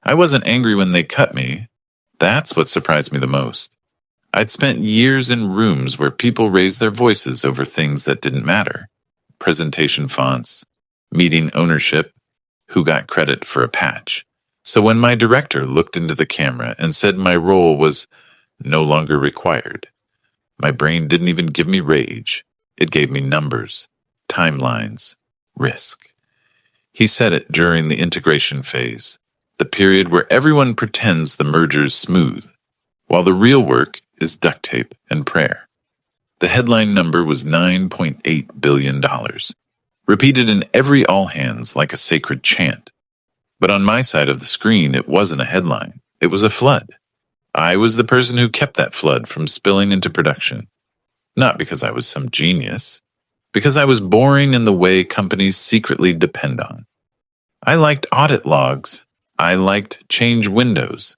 I wasn't angry when they cut me. That's what surprised me the most. I'd spent years in rooms where people raised their voices over things that didn't matter. Presentation fonts, meeting ownership, who got credit for a patch. So when my director looked into the camera and said my role was no longer required, my brain didn't even give me rage. It gave me numbers, timelines, risk. He said it during the integration phase, the period where everyone pretends the merger's smooth, while the real work is duct tape and prayer. The headline number was $9.8 billion, repeated in every all-hands like a sacred chant. But on my side of the screen, it wasn't a headline. It was a flood. I was the person who kept that flood from spilling into production. Not because I was some genius, because I was boring in the way companies secretly depend on. I liked audit logs. I liked change windows.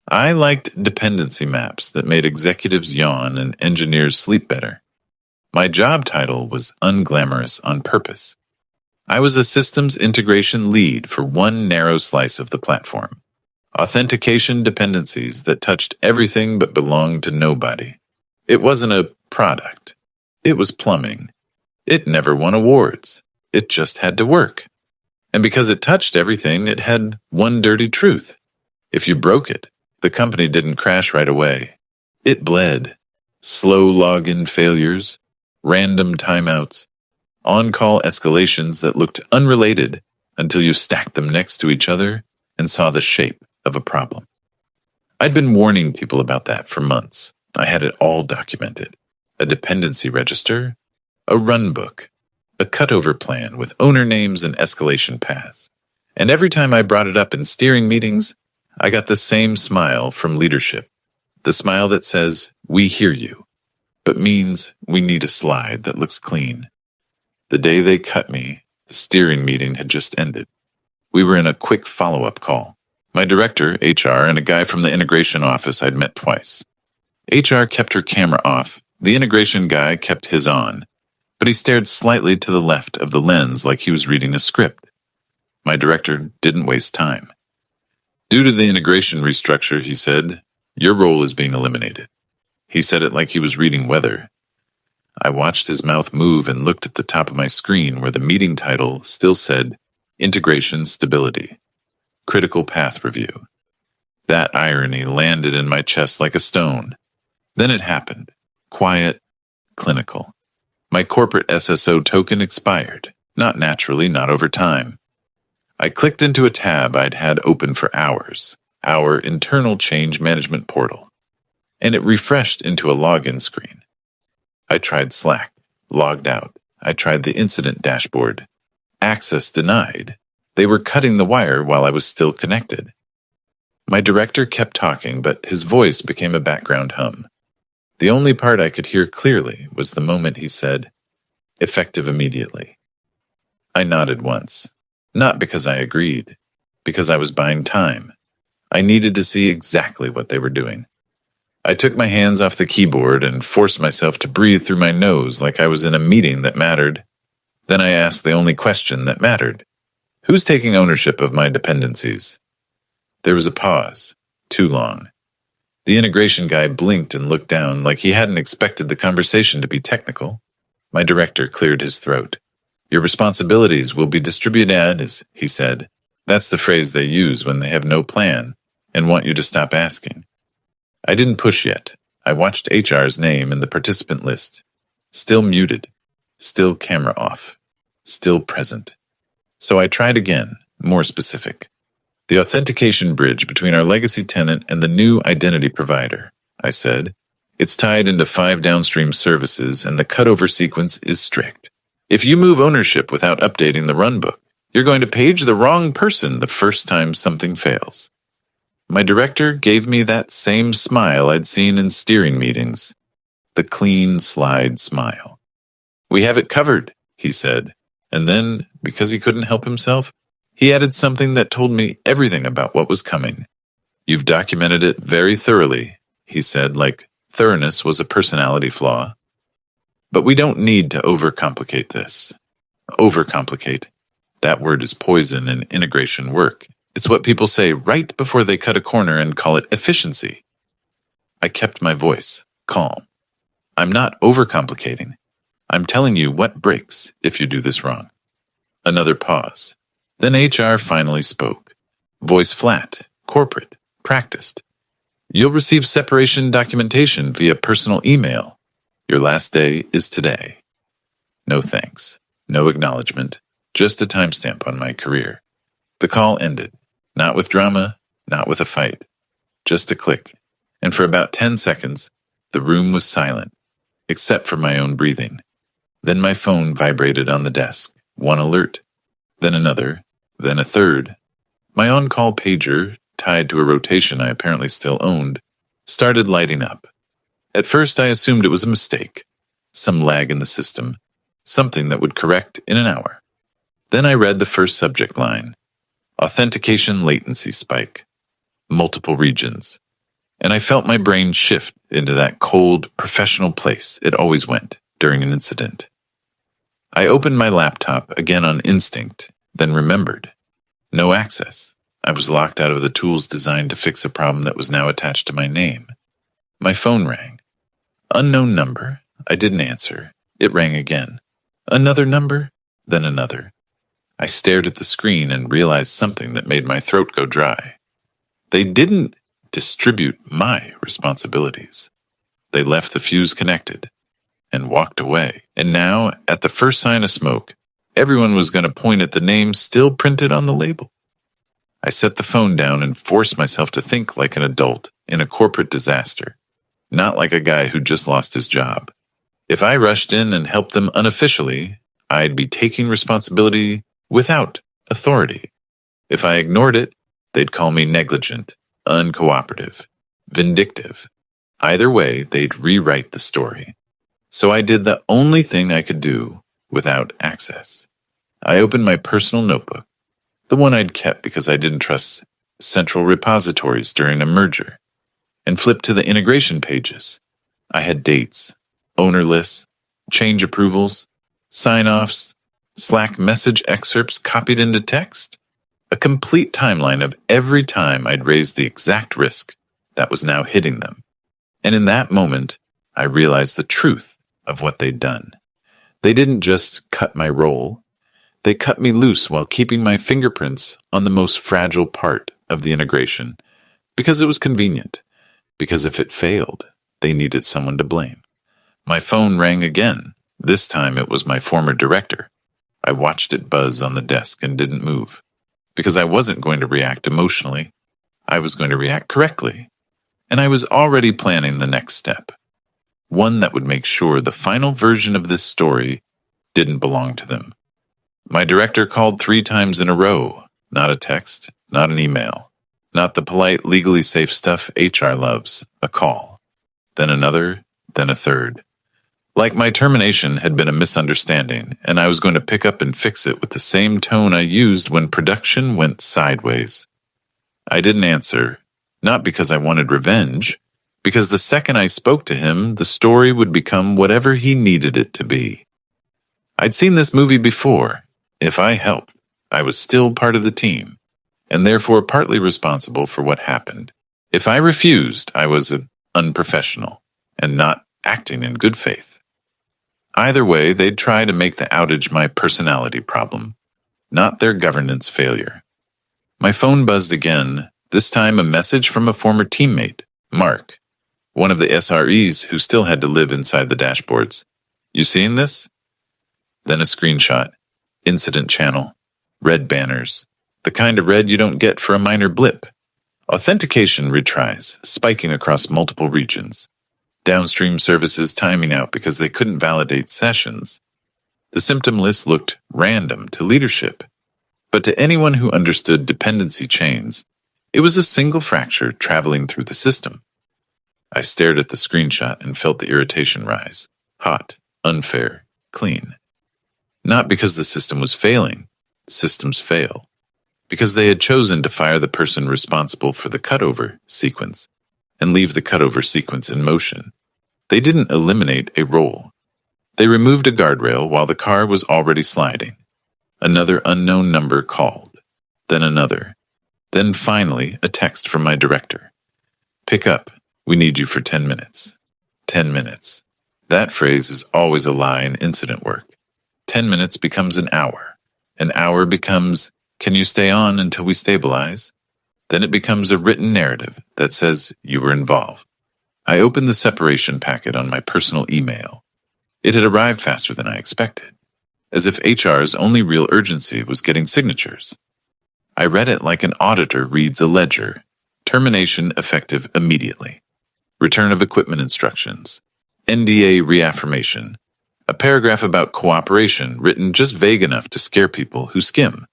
I liked dependency maps that made executives yawn and engineers sleep better. My job title was unglamorous on purpose. I was a systems integration lead for one narrow slice of the platform. Authentication dependencies that touched everything but belonged to nobody. It wasn't a product. It was plumbing. It never won awards. It just had to work. And because it touched everything, it had one dirty truth. If you broke it, the company didn't crash right away. It bled. Slow login failures, random timeouts, on-call escalations that looked unrelated until you stacked them next to each other and saw the shape of a problem. I'd been warning people about that for months. I had it all documented. A dependency register, a run book, a cutover plan with owner names and escalation paths. And every time I brought it up in steering meetings, I got the same smile from leadership. The smile that says, "We hear you," but means we need a slide that looks clean. The day they cut me, the steering meeting had just ended. We were in a quick follow-up call. My director, HR, and a guy from the integration office I'd met twice. HR kept her camera off. The integration guy kept his on, but he stared slightly to the left of the lens like he was reading a script. My director didn't waste time. Due to the integration restructure, he said, "Your role is being eliminated." He said it like he was reading weather. I watched his mouth move and looked at the top of my screen where the meeting title still said, Integration Stability, Critical Path Review. That irony landed in my chest like a stone. Then it happened. Quiet, clinical. My corporate SSO token expired. Not naturally, not over time. I clicked into a tab I'd had open for hours, our internal change management portal, and it refreshed into a login screen. I tried Slack, logged out. I tried the incident dashboard. Access denied. They were cutting the wire while I was still connected. My director kept talking, but his voice became a background hum. The only part I could hear clearly was the moment he said, "Effective immediately." I nodded once. Not because I agreed, because I was buying time. I needed to see exactly what they were doing. I took my hands off the keyboard and forced myself to breathe through my nose like I was in a meeting that mattered. Then I asked the only question that mattered. Who's taking ownership of my dependencies? There was a pause. Too long. The integration guy blinked and looked down like he hadn't expected the conversation to be technical. My director cleared his throat. "Your responsibilities will be distributed as," he said. That's the phrase they use when they have no plan and want you to stop asking. I didn't push yet. I watched HR's name in the participant list. Still muted. Still camera off. Still present. So I tried again, more specific. The authentication bridge between our legacy tenant and the new identity provider, I said. It's tied into 5 downstream services and the cutover sequence is strict. If you move ownership without updating the runbook, you're going to page the wrong person the first time something fails. My director gave me that same smile I'd seen in steering meetings. The clean slide smile. "We have it covered," he said. And then, because he couldn't help himself, he added something that told me everything about what was coming. "You've documented it very thoroughly," he said, like thoroughness was a personality flaw. "But we don't need to overcomplicate this." Overcomplicate. That word is poison in integration work. It's what people say right before they cut a corner and call it efficiency. I kept my voice calm. I'm not overcomplicating. I'm telling you what breaks if you do this wrong. Another pause. Then HR finally spoke. Voice flat, corporate, practiced. You'll receive separation documentation via personal email. Your last day is today. No thanks. No acknowledgement. Just a timestamp on my career. The call ended. Not with drama, not with a fight. Just a click. And for about 10 seconds, the room was silent, except for my own breathing. Then my phone vibrated on the desk. One alert, then another, then a third. My on-call pager, tied to a rotation I apparently still owned, started lighting up. At first I assumed it was a mistake, some lag in the system, something that would correct in an hour. Then I read the first subject line. Authentication latency spike. Multiple regions. And I felt my brain shift into that cold, professional place it always went during an incident. I opened my laptop again on instinct, then remembered. No access. I was locked out of the tools designed to fix a problem that was now attached to my name. My phone rang. Unknown number. I didn't answer. It rang again. Another number, then another. I stared at the screen and realized something that made my throat go dry. They didn't distribute my responsibilities. They left the fuse connected and walked away. And now, at the first sign of smoke, everyone was going to point at the name still printed on the label. I set the phone down and forced myself to think like an adult in a corporate disaster, not like a guy who just lost his job. If I rushed in and helped them unofficially, I'd be taking responsibility without authority. If I ignored it, they'd call me negligent, uncooperative, vindictive. Either way, they'd rewrite the story. So I did the only thing I could do without access. I opened my personal notebook, the one I'd kept because I didn't trust central repositories during a merger, and flipped to the integration pages. I had dates, owner lists, change approvals, sign-offs, Slack message excerpts copied into text, a complete timeline of every time I'd raised the exact risk that was now hitting them. And in that moment, I realized the truth of what they'd done. They didn't just cut my role, they cut me loose while keeping my fingerprints on the most fragile part of the integration, because it was convenient, because if it failed, they needed someone to blame. My phone rang again. This time it was my former director. I watched it buzz on the desk and didn't move, because I wasn't going to react emotionally. I was going to react correctly, and I was already planning the next step, one that would make sure the final version of this story didn't belong to them. My director called 3 times in a row, not a text, not an email, not the polite, legally safe stuff HR loves, a call, then another, then a third. Like my termination had been a misunderstanding, and I was going to pick up and fix it with the same tone I used when production went sideways. I didn't answer, not because I wanted revenge, because the second I spoke to him, the story would become whatever he needed it to be. I'd seen this movie before. If I helped, I was still part of the team, and therefore partly responsible for what happened. If I refused, I was unprofessional and not acting in good faith. Either way, they'd try to make the outage my personality problem, not their governance failure. My phone buzzed again, this time a message from a former teammate, Mark, one of the SREs who still had to live inside the dashboards. You seeing this? Then a screenshot, incident channel, red banners, the kind of red you don't get for a minor blip. Authentication retries, spiking across multiple regions. Downstream services timing out because they couldn't validate sessions. The symptom list looked random to leadership, but to anyone who understood dependency chains, it was a single fracture traveling through the system. I stared at the screenshot and felt the irritation rise. Hot, unfair, clean. Not because the system was failing. Systems fail. Because they had chosen to fire the person responsible for the cutover sequence and leave the cutover sequence in motion. They didn't eliminate a role. They removed a guardrail while the car was already sliding. Another unknown number called, then another. Then finally, a text from my director. Pick up. We need you for 10 minutes. 10 minutes. That phrase is always a lie in incident work. 10 minutes becomes an hour. An hour becomes, can you stay on until we stabilize? Then it becomes a written narrative that says you were involved. I opened the separation packet on my personal email. It had arrived faster than I expected, as if HR's only real urgency was getting signatures. I read it like an auditor reads a ledger. Termination effective immediately. Return of equipment instructions. NDA reaffirmation. A paragraph about cooperation written just vague enough to scare people who skim.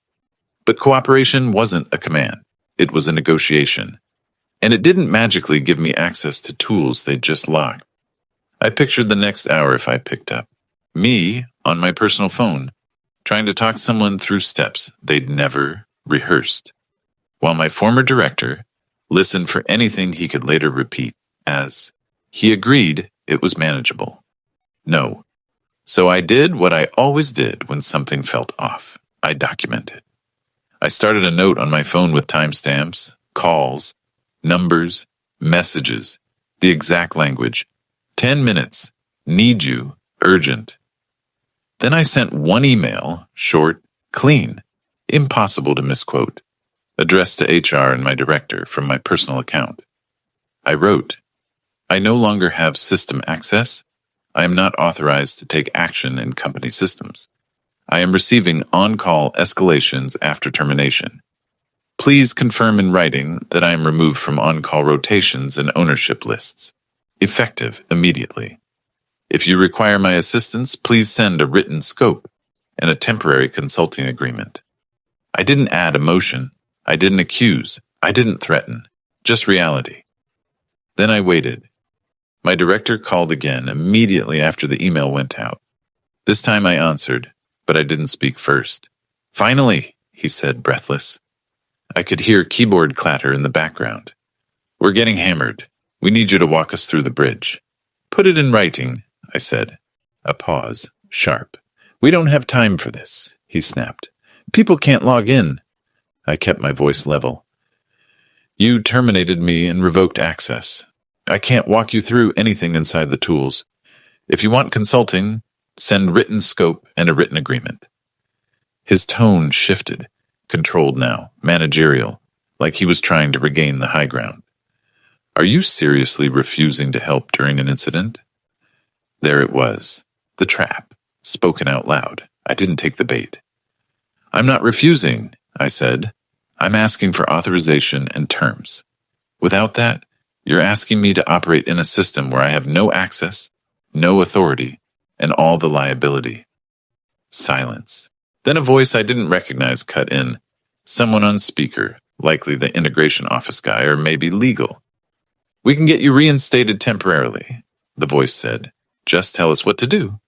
But cooperation wasn't a command. It was a negotiation. And it didn't magically give me access to tools they'd just locked. I pictured the next hour if I picked up. Me, on my personal phone, trying to talk someone through steps they'd never rehearsed, while my former director listened for anything he could later repeat as, he agreed it was manageable. No. So I did what I always did when something felt off. I documented. I started a note on my phone with timestamps, calls, numbers, messages, the exact language. 10 minutes. Need you. Urgent. Then I sent one email, short, clean, impossible to misquote, addressed to HR and my director from my personal account. I wrote, I no longer have system access. I am not authorized to take action in company systems. I am receiving on-call escalations after termination. Please confirm in writing that I am removed from on-call rotations and ownership lists. Effective immediately. If you require my assistance, please send a written scope and a temporary consulting agreement. I didn't add emotion. I didn't accuse. I didn't threaten. Just reality. Then I waited. My director called again immediately after the email went out. This time I answered, but I didn't speak first. Finally, he said, breathless. I could hear keyboard clatter in the background. We're getting hammered. We need you to walk us through the bridge. Put it in writing, I said. A pause, sharp. We don't have time for this, he snapped. People can't log in. I kept my voice level. You terminated me and revoked access. I can't walk you through anything inside the tools. If you want consulting, send written scope and a written agreement. His tone shifted, controlled now, managerial, like he was trying to regain the high ground. Are you seriously refusing to help during an incident? There it was, the trap, spoken out loud. I didn't take the bait. I'm not refusing, I said. I'm asking for authorization and terms. Without that, you're asking me to operate in a system where I have no access, no authority, and all the liability. Silence. Then a voice I didn't recognize cut in. Someone on speaker, likely the integration office guy or maybe legal. We can get you reinstated temporarily, the voice said. Just tell us what to do.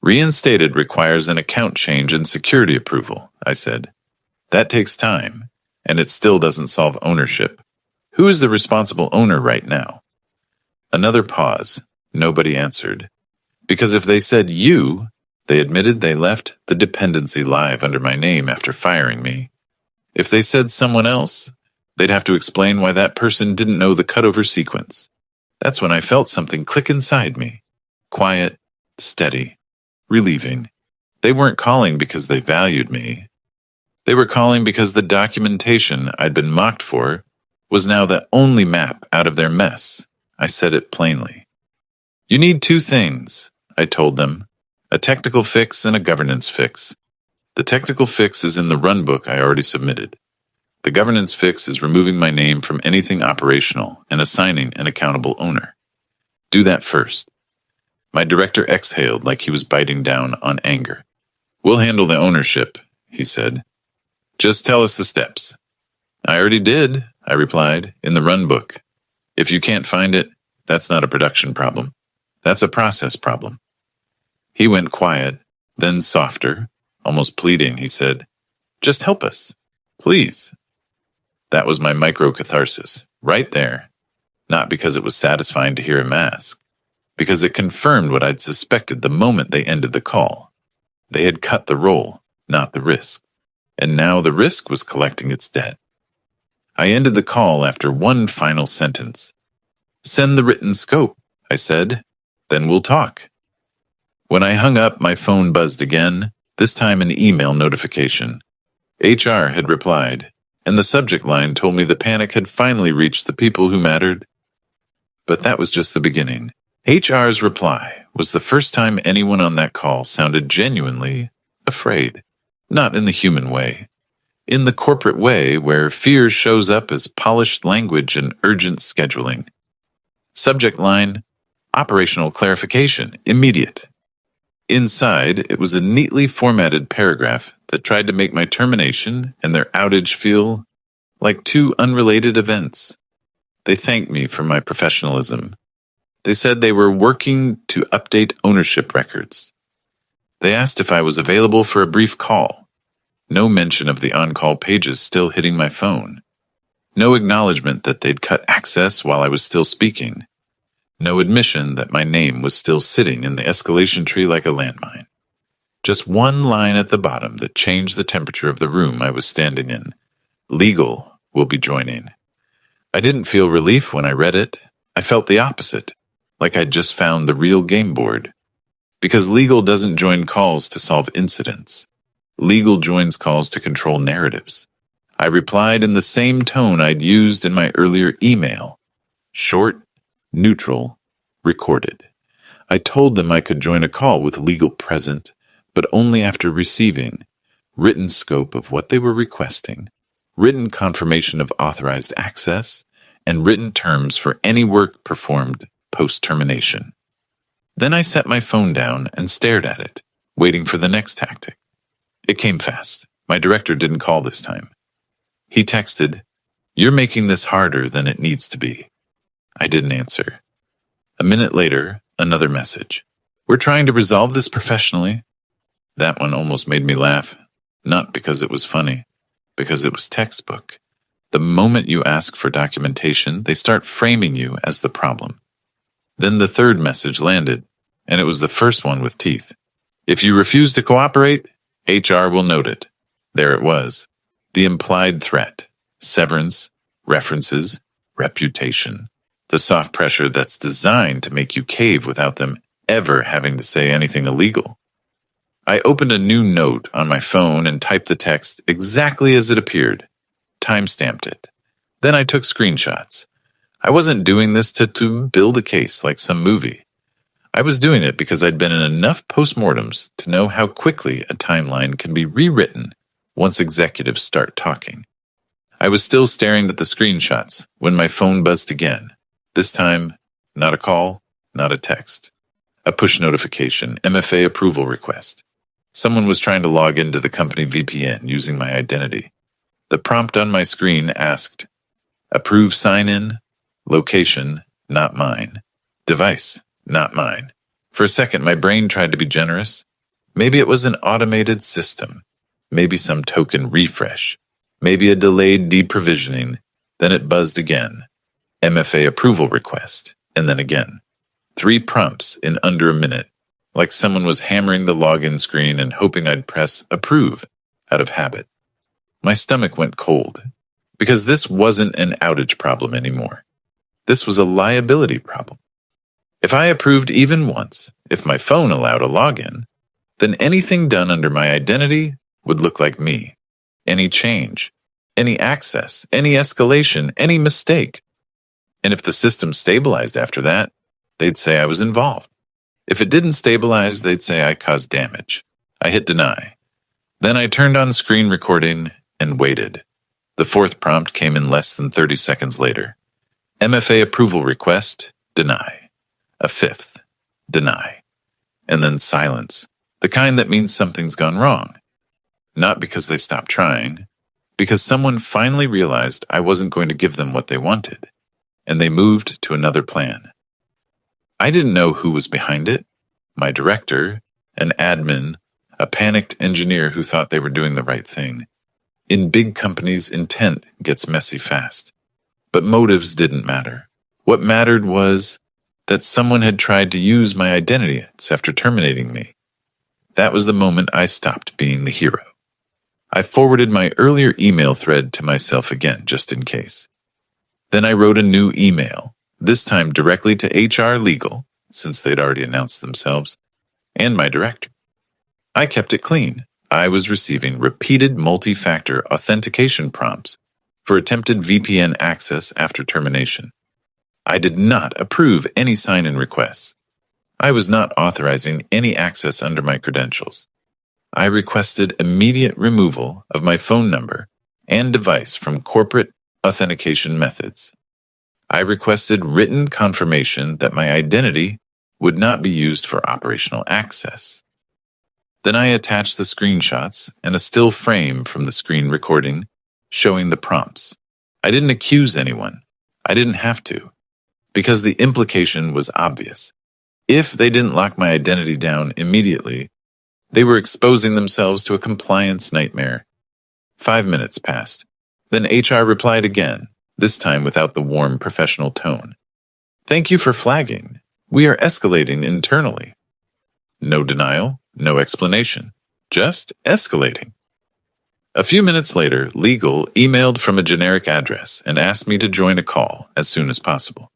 Reinstated requires an account change and security approval, I said. That takes time, and it still doesn't solve ownership. Who is the responsible owner right now? Another pause. Nobody answered. Because if they said you, they admitted they left the dependency live under my name after firing me. If they said someone else, they'd have to explain why that person didn't know the cutover sequence. That's when I felt something click inside me. Quiet, steady, relieving. They weren't calling because they valued me. They were calling because the documentation I'd been mocked for was now the only map out of their mess. I said it plainly. You need two things, I told them. A technical fix and a governance fix. The technical fix is in the runbook I already submitted. The governance fix is removing my name from anything operational and assigning an accountable owner. Do that first. My director exhaled like he was biting down on anger. We'll handle the ownership, he said. Just tell us the steps. I already did, I replied, in the runbook. If you can't find it, that's not a production problem. That's a process problem. He went quiet, then softer, almost pleading, he said, just help us, please. That was my micro-catharsis, right there. Not because it was satisfying to hear him ask, because it confirmed what I'd suspected the moment they ended the call. They had cut the roll, not the risk. And now the risk was collecting its debt. I ended the call after one final sentence. "Send the written scope," I said. "Then we'll talk." When I hung up, my phone buzzed again, this time an email notification. HR had replied, and the subject line told me the panic had finally reached the people who mattered. But that was just the beginning. HR's reply was the first time anyone on that call sounded genuinely afraid. Not in the human way. In the corporate way where fear shows up as polished language and urgent scheduling. Subject line, operational clarification, immediate. Inside, it was a neatly formatted paragraph that tried to make my termination and their outage feel like two unrelated events. They thanked me for my professionalism. They said they were working to update ownership records. They asked if I was available for a brief call. No mention of the on-call pages still hitting my phone. No acknowledgement that they'd cut access while I was still speaking. No admission that my name was still sitting in the escalation tree like a landmine. Just one line at the bottom that changed the temperature of the room I was standing in. Legal will be joining. I didn't feel relief when I read it. I felt the opposite, like I'd just found the real game board. Because legal doesn't join calls to solve incidents. Legal joins calls to control narratives. I replied in the same tone I'd used in my earlier email. Short, neutral, recorded. I told them I could join a call with legal present, but only after receiving written scope of what they were requesting, written confirmation of authorized access, and written terms for any work performed post-termination. Then I set my phone down and stared at it, waiting for the next tactic. It came fast. My director didn't call this time. He texted, "You're making this harder than it needs to be." I didn't answer. A minute later, another message. "We're trying to resolve this professionally." That one almost made me laugh. Not because it was funny, because it was textbook. The moment you ask for documentation, they start framing you as the problem. Then the third message landed, and it was the first one with teeth. "If you refuse to cooperate, HR will note it." There it was. The implied threat. Severance, references, reputation. The soft pressure that's designed to make you cave without them ever having to say anything illegal. I opened a new note on my phone and typed the text exactly as it appeared. Timestamped it. Then I took screenshots. I wasn't doing this to build a case like some movie. I was doing it because I'd been in enough postmortems to know how quickly a timeline can be rewritten once executives start talking. I was still staring at the screenshots when my phone buzzed again. This time, not a call, not a text. A push notification, MFA approval request. Someone was trying to log into the company VPN using my identity. The prompt on my screen asked, "Approve sign-in, location, not mine. Device, not mine." For a second, my brain tried to be generous. Maybe it was an automated system. Maybe some token refresh. Maybe a delayed deprovisioning. Then it buzzed again. MFA approval request. And then again. 3 prompts in under a minute. Like someone was hammering the login screen and hoping I'd press approve out of habit. My stomach went cold. Because this wasn't an outage problem anymore. This was a liability problem. If I approved even once, if my phone allowed a login, then anything done under my identity would look like me. Any change, any access, any escalation, any mistake. And if the system stabilized after that, they'd say I was involved. If it didn't stabilize, they'd say I caused damage. I hit deny. Then I turned on screen recording and waited. The 4th prompt came in less than 30 seconds later. MFA approval request, deny. A 5th, deny. And then silence, the kind that means something's gone wrong. Not because they stopped trying, because someone finally realized I wasn't going to give them what they wanted, and they moved to another plan. I didn't know who was behind it. My director, an admin, a panicked engineer who thought they were doing the right thing. In big companies, intent gets messy fast. But motives didn't matter. What mattered was that someone had tried to use my identity after terminating me. That was the moment I stopped being the hero. I forwarded my earlier email thread to myself again, just in case. Then I wrote a new email, this time directly to HR Legal, since they'd already announced themselves, and my director. I kept it clean. I was receiving repeated multi-factor authentication prompts for attempted VPN access after termination. I did not approve any sign-in requests. I was not authorizing any access under my credentials. I requested immediate removal of my phone number and device from corporate authentication methods. I requested written confirmation that my identity would not be used for operational access. Then I attached the screenshots and a still frame from the screen recording showing the prompts. I didn't accuse anyone. I didn't have to, because the implication was obvious. If they didn't lock my identity down immediately, they were exposing themselves to a compliance nightmare. 5 minutes passed. Then HR replied again, this time without the warm professional tone. "Thank you for flagging. We are escalating internally." No denial, no explanation, just escalating. A few minutes later, Legal emailed from a generic address and asked me to join a call as soon as possible.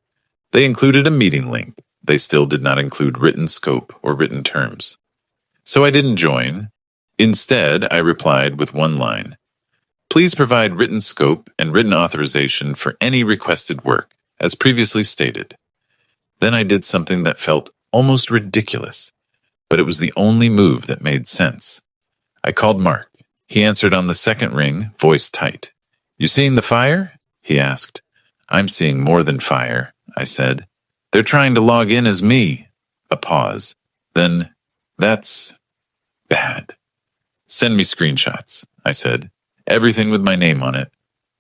They included a meeting link. They still did not include written scope or written terms. So I didn't join. Instead, I replied with one line. "Please provide written scope and written authorization for any requested work, as previously stated." Then I did something that felt almost ridiculous, but it was the only move that made sense. I called Mark. He answered on the second ring, voice tight. "You seeing the fire?" he asked. "I'm seeing more than fire," I said. "They're trying to log in as me." A pause. Then, "That's bad." "Send me screenshots," I said. "Everything with my name on it.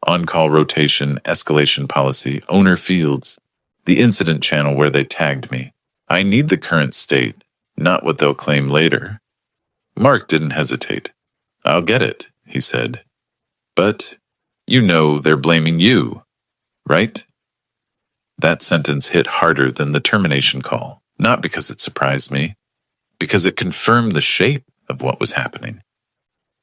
On-call rotation, escalation policy, owner fields, the incident channel where they tagged me. I need the current state, not what they'll claim later." Mark didn't hesitate. "I'll get it," he said. "But, you know they're blaming you, right?" That sentence hit harder than the termination call, not because it surprised me, because it confirmed the shape of what was happening.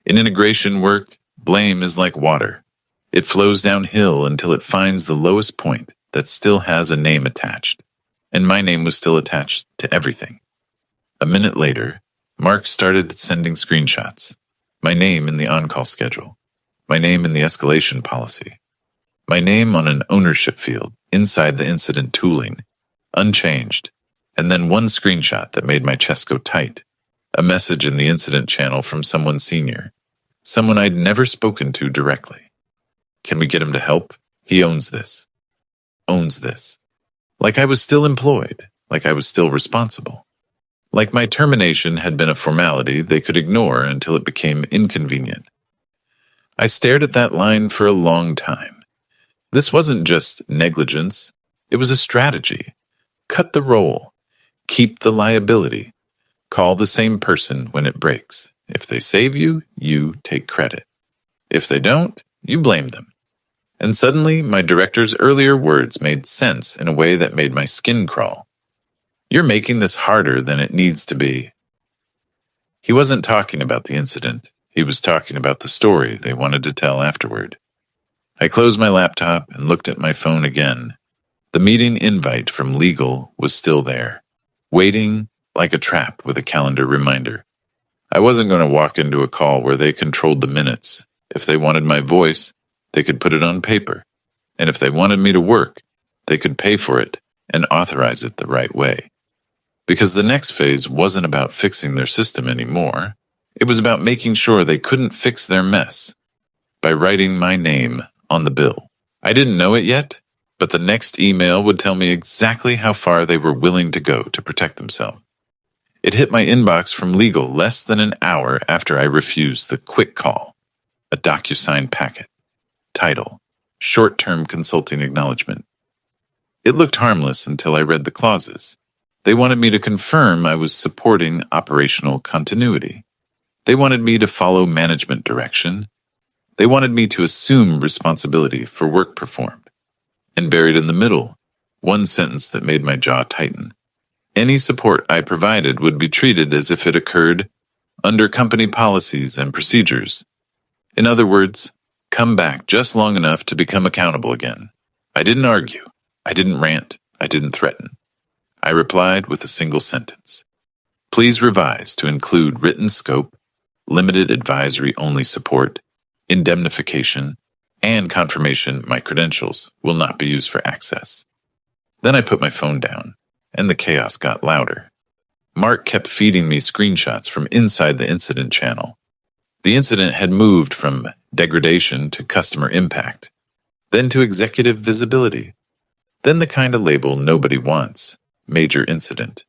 In integration work, blame is like water. It flows downhill until it finds the lowest point that still has a name attached, and my name was still attached to everything. A minute later, Mark started sending screenshots. My name in the on-call schedule, my name in the escalation policy, my name on an ownership field inside the incident tooling, unchanged, and then one screenshot that made my chest go tight, a message in the incident channel from someone senior, someone I'd never spoken to directly. "Can we get him to help? He owns this." Owns this. Like I was still employed, like I was still responsible. Like my termination had been a formality they could ignore until it became inconvenient. I stared at that line for a long time. This wasn't just negligence, it was a strategy. Cut the roll, keep the liability, call the same person when it breaks. If they save you, you take credit. If they don't, you blame them. And suddenly, my director's earlier words made sense in a way that made my skin crawl. "You're making this harder than it needs to be." He wasn't talking about the incident. He was talking about the story they wanted to tell afterward. I closed my laptop and looked at my phone again. The meeting invite from Legal was still there, waiting like a trap with a calendar reminder. I wasn't going to walk into a call where they controlled the minutes. If they wanted my voice, they could put it on paper. And if they wanted me to work, they could pay for it and authorize it the right way. Because the next phase wasn't about fixing their system anymore. It was about making sure they couldn't fix their mess by writing my name on the bill. I didn't know it yet, but the next email would tell me exactly how far they were willing to go to protect themselves. It hit my inbox from Legal less than an hour after I refused the quick call, a DocuSign packet. Title, Short-Term Consulting Acknowledgement. It looked harmless until I read the clauses. They wanted me to confirm I was supporting operational continuity. They wanted me to follow management direction. They wanted me to assume responsibility for work performed. And buried in the middle, one sentence that made my jaw tighten. Any support I provided would be treated as if it occurred under company policies and procedures. In other words, come back just long enough to become accountable again. I didn't argue. I didn't rant. I didn't threaten. I replied with a single sentence. Please revise to include written scope, limited advisory-only support, indemnification, and confirmation my credentials will not be used for access. Then I put my phone down, and the chaos got louder. Mark kept feeding me screenshots from inside the incident channel. The incident had moved from degradation to customer impact, then to executive visibility, then the kind of label nobody wants, major incident.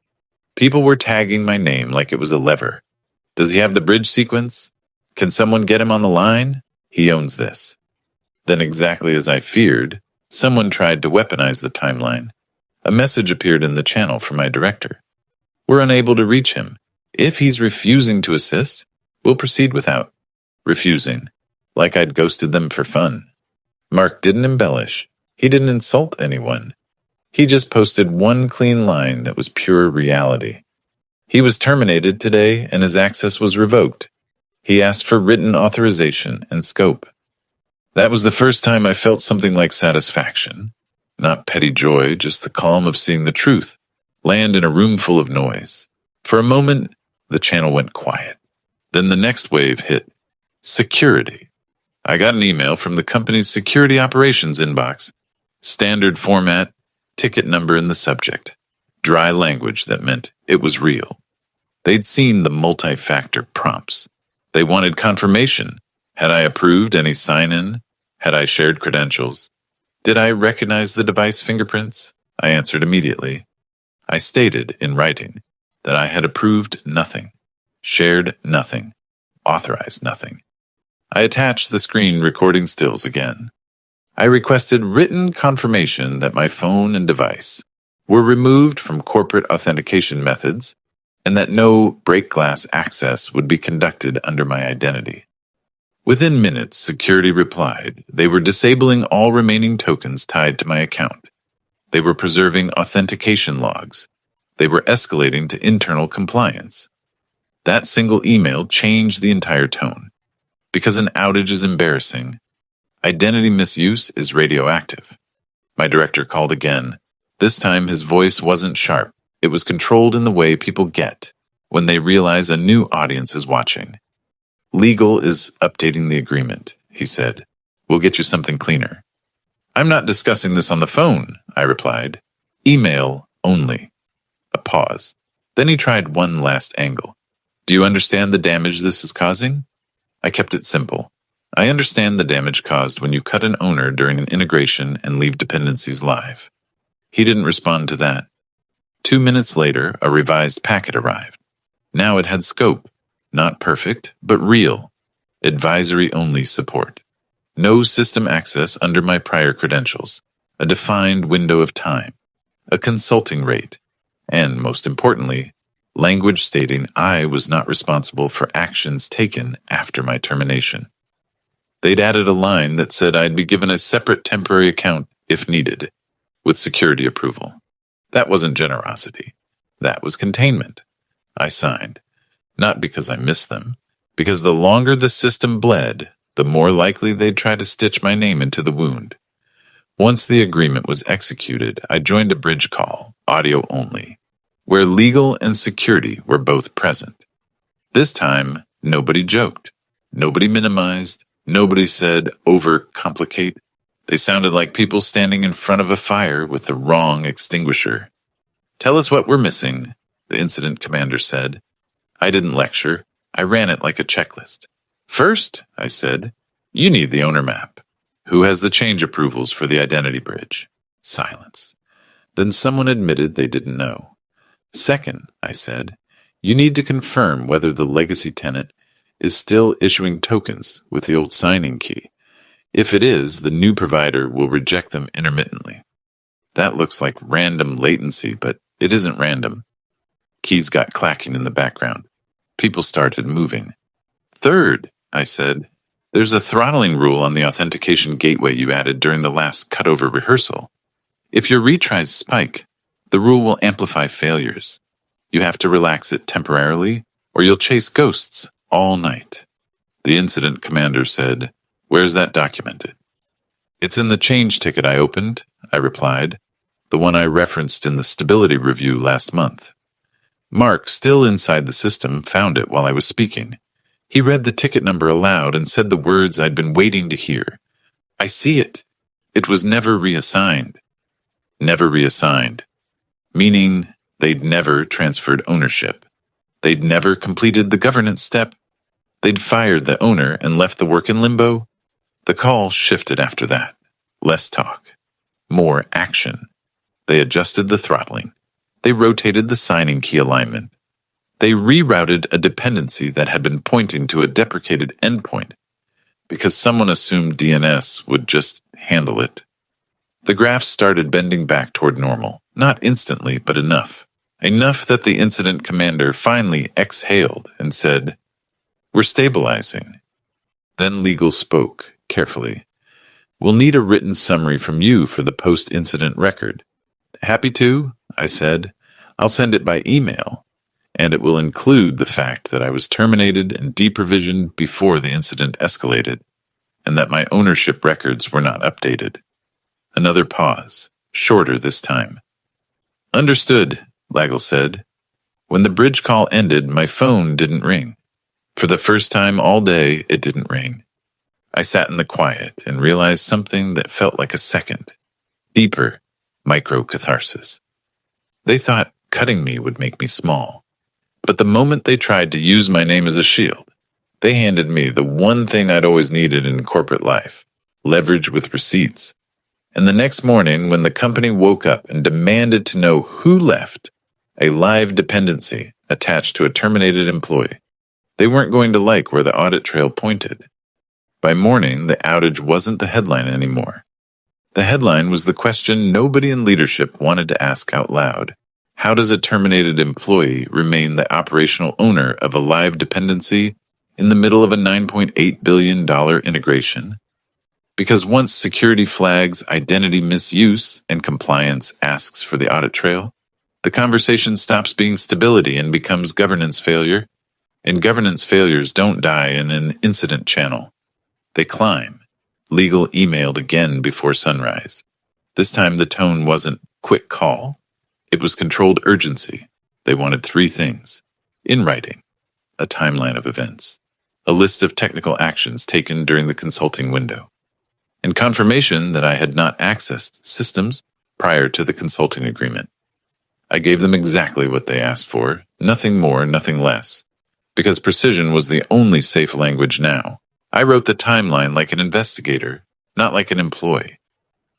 People were tagging my name like it was a lever. Does he have the bridge sequence? Can someone get him on the line? He owns this. Then, exactly as I feared, someone tried to weaponize the timeline. A message appeared in the channel from my director. We're unable to reach him. If he's refusing to assist, we'll proceed without. Refusing. Like I'd ghosted them for fun. Mark didn't embellish. He didn't insult anyone. He just posted one clean line that was pure reality. He was terminated today and his access was revoked. He asked for written authorization and scope. That was the first time I felt something like satisfaction. Not petty joy, just the calm of seeing the truth land in a room full of noise. For a moment, the channel went quiet. Then the next wave hit. Security. I got an email from the company's security operations inbox. Standard format, ticket number in the subject. Dry language that meant it was real. They'd seen the multi-factor prompts. They wanted confirmation. Had I approved any sign-in? Had I shared credentials? Did I recognize the device fingerprints? I answered immediately. I stated in writing that I had approved nothing, shared nothing, authorized nothing. I attached the screen recording stills again. I requested written confirmation that my phone and device were removed from corporate authentication methods and that no break glass access would be conducted under my identity. Within minutes, security replied they were disabling all remaining tokens tied to my account. They were preserving authentication logs. They were escalating to internal compliance. That single email changed the entire tone. Because an outage is embarrassing, identity misuse is radioactive. My director called again. This time his voice wasn't sharp. It was controlled in the way people get when they realize a new audience is watching. Legal is updating the agreement, he said. We'll get you something cleaner. I'm not discussing this on the phone, I replied. Email only. A pause. Then he tried one last angle. Do you understand the damage this is causing? I kept it simple. I understand the damage caused when you cut an owner during an integration and leave dependencies live. He didn't respond to that. 2 minutes later, a revised packet arrived. Now it had scope. Not perfect, but real. Advisory-only support. No system access under my prior credentials. A defined window of time. A consulting rate. And, most importantly, language stating I was not responsible for actions taken after my termination. They'd added a line that said I'd be given a separate temporary account if needed, with security approval. That wasn't generosity. That was containment. I signed. Not because I missed them, because the longer the system bled, the more likely they'd try to stitch my name into the wound. Once the agreement was executed, I joined a bridge call, audio only, where legal and security were both present. This time, nobody joked, nobody minimized, nobody said overcomplicate. They sounded like people standing in front of a fire with the wrong extinguisher. Tell us what we're missing, the incident commander said. I didn't lecture. I ran it like a checklist. First, I said, you need the owner map. Who has the change approvals for the identity bridge? Silence. Then someone admitted they didn't know. Second, I said, you need to confirm whether the legacy tenant is still issuing tokens with the old signing key. If it is, the new provider will reject them intermittently. That looks like random latency, but it isn't random. Keys got clacking in the background. People started moving. Third, I said, there's a throttling rule on the authentication gateway you added during the last cutover rehearsal. If your retries spike, the rule will amplify failures. You have to relax it temporarily, or you'll chase ghosts all night. The incident commander said, "Where's that documented?" "It's in the change ticket I opened," I replied, "the one I referenced in the stability review last month." Mark, still inside the system, found it while I was speaking. He read the ticket number aloud and said the words I'd been waiting to hear. "I see it. It was never reassigned." Never reassigned. Meaning they'd never transferred ownership. They'd never completed the governance step. They'd fired the owner and left the work in limbo. The call shifted after that. Less talk. More action. They adjusted the throttling. They rotated the signing key alignment. They rerouted a dependency that had been pointing to a deprecated endpoint because someone assumed DNS would just handle it. The graph started bending back toward normal, not instantly, but enough. Enough that the incident commander finally exhaled and said, "We're stabilizing." Then Legal spoke, carefully. "We'll need a written summary from you for the post-incident record." "Happy to," I said. "I'll send it by email, and it will include the fact that I was terminated and deprovisioned before the incident escalated, and that my ownership records were not updated." Another pause, shorter this time. "Understood," Lagel said. When the bridge call ended, my phone didn't ring. For the first time all day, it didn't ring. I sat in the quiet and realized something that felt like a second. Deeper, micro-catharsis. They thought cutting me would make me small. But the moment they tried to use my name as a shield, they handed me the one thing I'd always needed in corporate life: leverage with receipts. And the next morning, when the company woke up and demanded to know who left, a live dependency attached to a terminated employee, they weren't going to like where the audit trail pointed. By morning, the outage wasn't the headline anymore. The headline was the question nobody in leadership wanted to ask out loud. How does a terminated employee remain the operational owner of a live dependency in the middle of a $9.8 billion integration? Because once security flags identity misuse and compliance asks for the audit trail, the conversation stops being stability and becomes governance failure. And governance failures don't die in an incident channel. They climb. Legal emailed again before sunrise. This time the tone wasn't quick call. It was controlled urgency. They wanted 3 things. In writing, a timeline of events, a list of technical actions taken during the consulting window, and confirmation that I had not accessed systems prior to the consulting agreement. I gave them exactly what they asked for, nothing more, nothing less. Because precision was the only safe language now, I wrote the timeline like an investigator, not like an employee.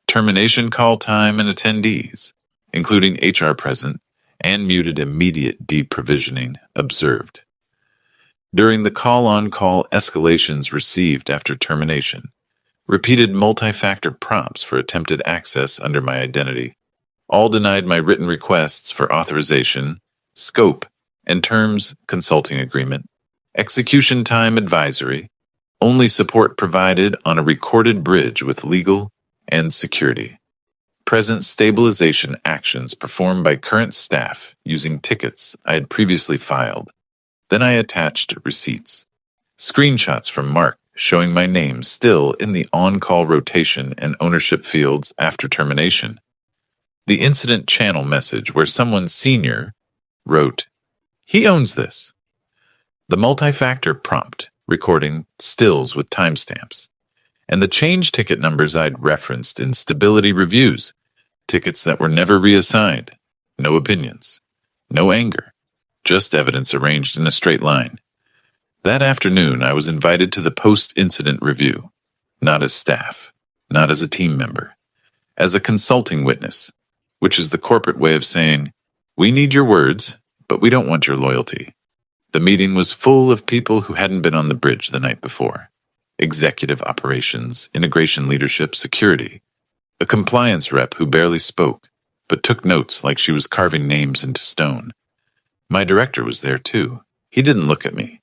Termination call time and attendees, including HR present, and muted immediate deprovisioning observed. During the call-on-call escalations received after termination, repeated multi-factor prompts for attempted access under my identity, all denied my written requests for authorization, scope, and terms consulting agreement, execution time advisory, only support provided on a recorded bridge with legal and security. Present stabilization actions performed by current staff using tickets I had previously filed. Then I attached receipts. Screenshots from Mark showing my name still in the on-call rotation and ownership fields after termination. The incident channel message where someone senior wrote, "He owns this." The multi-factor prompt recording stills with timestamps. And the change ticket numbers I'd referenced in stability reviews, tickets that were never reassigned, no opinions, no anger, just evidence arranged in a straight line. That afternoon, I was invited to the post-incident review, not as staff, not as a team member, as a consulting witness, which is the corporate way of saying, "We need your words, but we don't want your loyalty." The meeting was full of people who hadn't been on the bridge the night before. Executive operations, integration leadership, security. A compliance rep who barely spoke, but took notes like she was carving names into stone. My director was there too. He didn't look at me.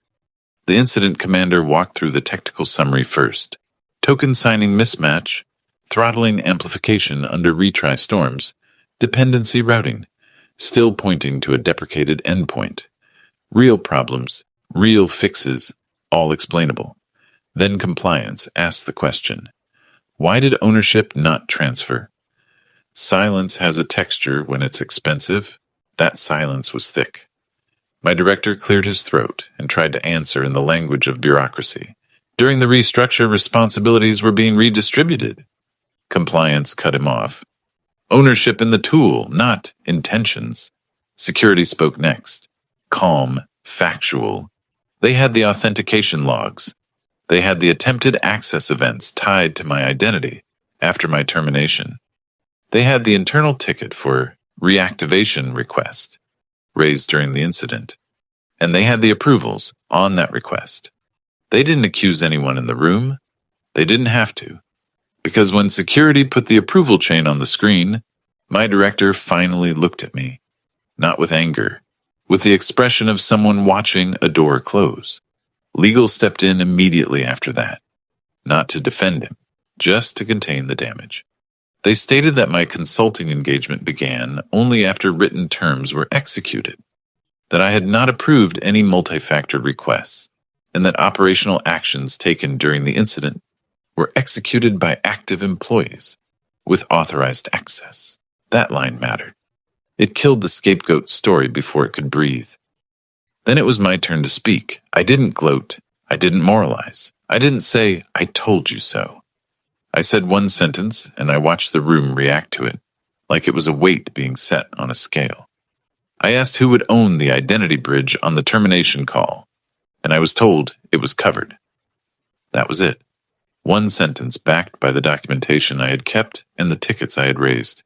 The incident commander walked through the technical summary first. Token signing mismatch, throttling amplification under retry storms, dependency routing, still pointing to a deprecated endpoint. Real problems, real fixes, all explainable. Then compliance asked the question, why did ownership not transfer? Silence has a texture when it's expensive. That silence was thick. My director cleared his throat and tried to answer in the language of bureaucracy. During the restructure, responsibilities were being redistributed. Compliance cut him off. Ownership in the tool, not intentions. Security spoke next. Calm, factual. They had the authentication logs. They had the attempted access events tied to my identity after my termination. They had the internal ticket for reactivation request raised during the incident, and they had the approvals on that request. They didn't accuse anyone in the room. They didn't have to, because when security put the approval chain on the screen, my director finally looked at me, not with anger, with the expression of someone watching a door close. Legal stepped in immediately after that, not to defend him, just to contain the damage. They stated that my consulting engagement began only after written terms were executed, that I had not approved any multi-factor requests, and that operational actions taken during the incident were executed by active employees with authorized access. That line mattered. It killed the scapegoat story before it could breathe. Then it was my turn to speak. I didn't gloat. I didn't moralize. I didn't say, "I told you so." I said one sentence, and I watched the room react to it, like it was a weight being set on a scale. I asked who would own the identity bridge on the termination call, and I was told it was covered. That was it. One sentence backed by the documentation I had kept and the tickets I had raised.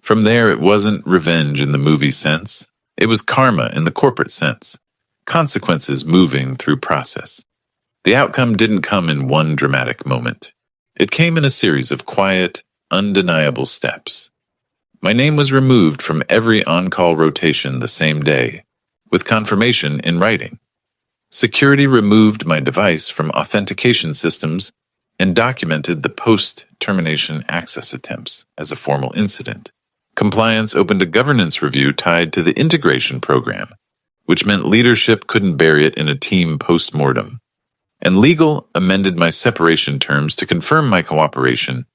From there, it wasn't revenge in the movie sense. It was karma in the corporate sense. Consequences moving through process. The outcome didn't come in one dramatic moment. It came in a series of quiet, undeniable steps. My name was removed from every on-call rotation the same day, with confirmation in writing. Security removed my device from authentication systems and documented the post-termination access attempts as a formal incident. Compliance opened a governance review tied to the integration program, which meant leadership couldn't bury it in a team post-mortem. And legal amended my separation terms to confirm my cooperation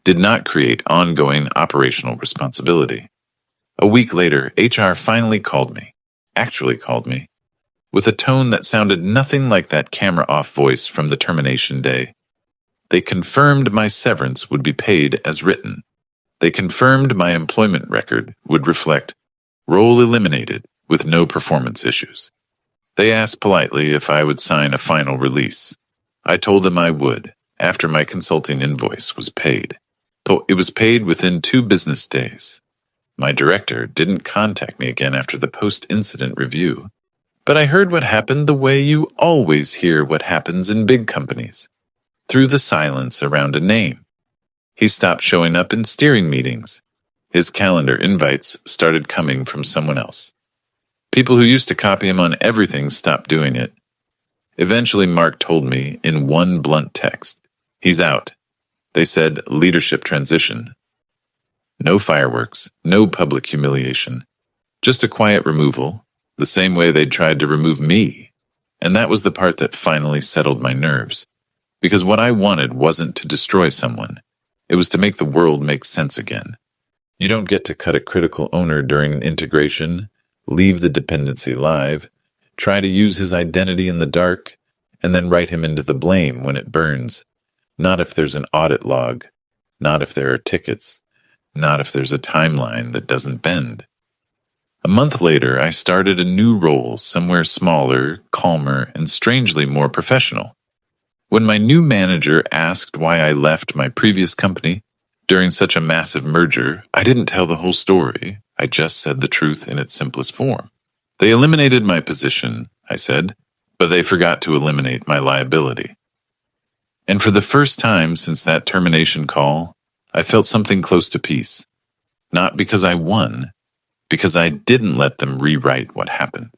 did not create ongoing operational responsibility. A week later, HR finally actually called me, with a tone that sounded nothing like that camera-off voice from the termination day. They confirmed my severance would be paid as written. They confirmed my employment record would reflect role eliminated with no performance issues. They asked politely if I would sign a final release. I told them I would, after my consulting invoice was paid. It was paid within 2 business days. My director didn't contact me again after the post-incident review. But I heard what happened the way you always hear what happens in big companies, through the silence around a name. He stopped showing up in steering meetings. His calendar invites started coming from someone else. People who used to copy him on everything stopped doing it. Eventually, Mark told me in one blunt text, "He's out." They said leadership transition. No fireworks, no public humiliation, just a quiet removal, the same way they'd tried to remove me. And that was the part that finally settled my nerves. Because what I wanted wasn't to destroy someone. It was to make the world make sense again. You don't get to cut a critical owner during an integration, leave the dependency live, try to use his identity in the dark, and then write him into the blame when it burns. Not if there's an audit log, not if there are tickets, not if there's a timeline that doesn't bend. A month later, I started a new role somewhere smaller, calmer, and strangely more professional. When my new manager asked why I left my previous company during such a massive merger, I didn't tell the whole story. I just said the truth in its simplest form. They eliminated my position, I said, but they forgot to eliminate my liability. And for the first time since that termination call, I felt something close to peace. Not because I won, because I didn't let them rewrite what happened.